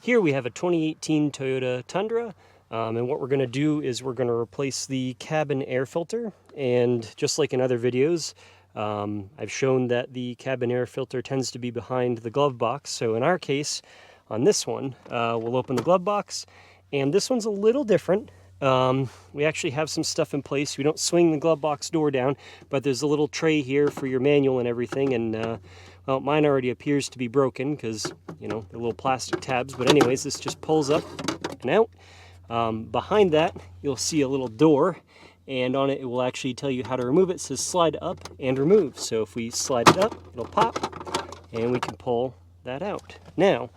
Here we have a 2018 Toyota Tundra, and what we're going to do is we're going to replace the cabin air filter. And just like in other videos, I've shown that the cabin air filter tends to be behind the glove box. So in our case, on this one, we'll open the glove box, and this one's a little different. We actually have some stuff in place. We don't swing the glove box door down, but there's a little tray here for your manual and everything, and well, mine already appears to be broken because, you know, they're little plastic tabs. But anyways, this just pulls up and out. Behind that, you'll see a little door, and on it, it will actually tell you how to remove it. It says slide up and remove. So if we slide it up, it'll pop, and we can pull that out. Now,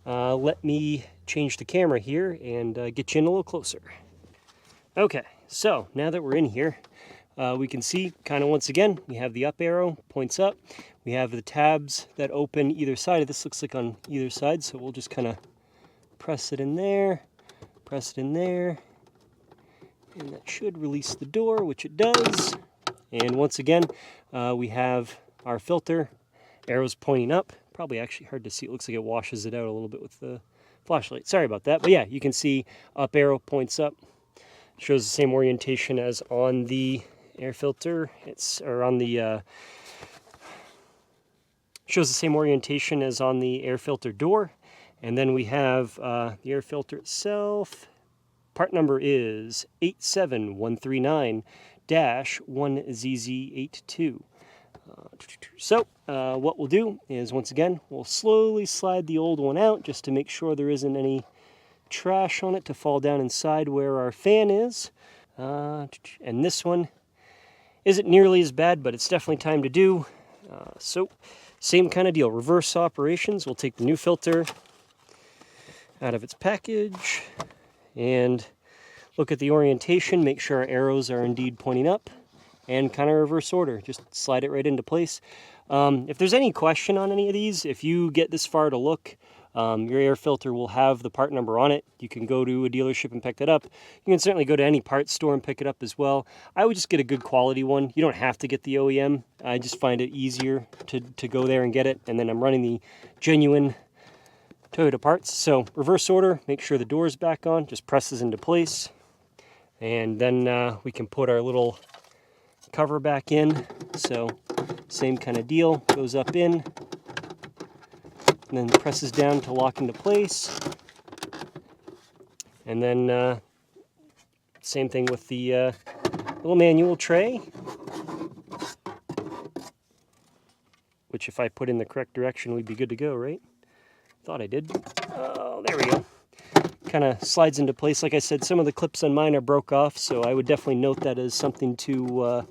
let me change the camera here and get you in a little closer. Okay, so now that we're in here, we can see kind of once again, we have the up arrow, points up. We have the tabs that open either side. This looks like on either side, so we'll just kind of press it in there, and that should release the door, which it does. And once again, we have our filter, arrows pointing up. Probably actually hard to see. It looks like it washes it out a little bit with the flashlight. Sorry about that. But yeah, you can see up arrow points up. Shows the same orientation as on the air filter. Shows the same orientation as on the air filter door. And then we have the air filter itself. Part number is 87139-1ZZ82. So what we'll do is, once again, we'll slowly slide the old one out just to make sure there isn't any trash on it to fall down inside where our fan is. And this one isn't nearly as bad, but it's definitely time to do. So same kind of deal, reverse operations. We'll take the new filter out of its package and look at the orientation, make sure our arrows are indeed pointing up, and kind of reverse order, just slide it right into place. If there's any question on any of these, if you get this far to look, your air filter will have the part number on it. You can go to a dealership and pick that up. You can certainly go to any parts store and pick it up as well. I would just get a good quality one. You don't have to get the OEM. I just find it easier to go there and get it. And then I'm running the genuine Toyota parts. So reverse order, make sure the door is back on, just presses into place. And then we can put our little cover back in. So same kind of deal, goes up in, and then presses down to lock into place. And then same thing with the little manual tray, which if I put in the correct direction, we'd be good to go, right? Thought I did. Oh, there we go. Kind of slides into place. Like I said, some of the clips on mine are broke off, so I would definitely note that as something to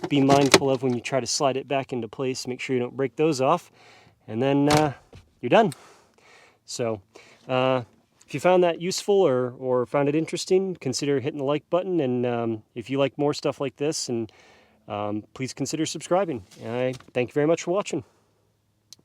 be mindful of when you try to slide it back into place. Make sure you don't break those off. And then you're done. So if you found that useful or found it interesting, consider hitting the like button. And if you like more stuff like this, and please consider subscribing. I thank you very much for watching.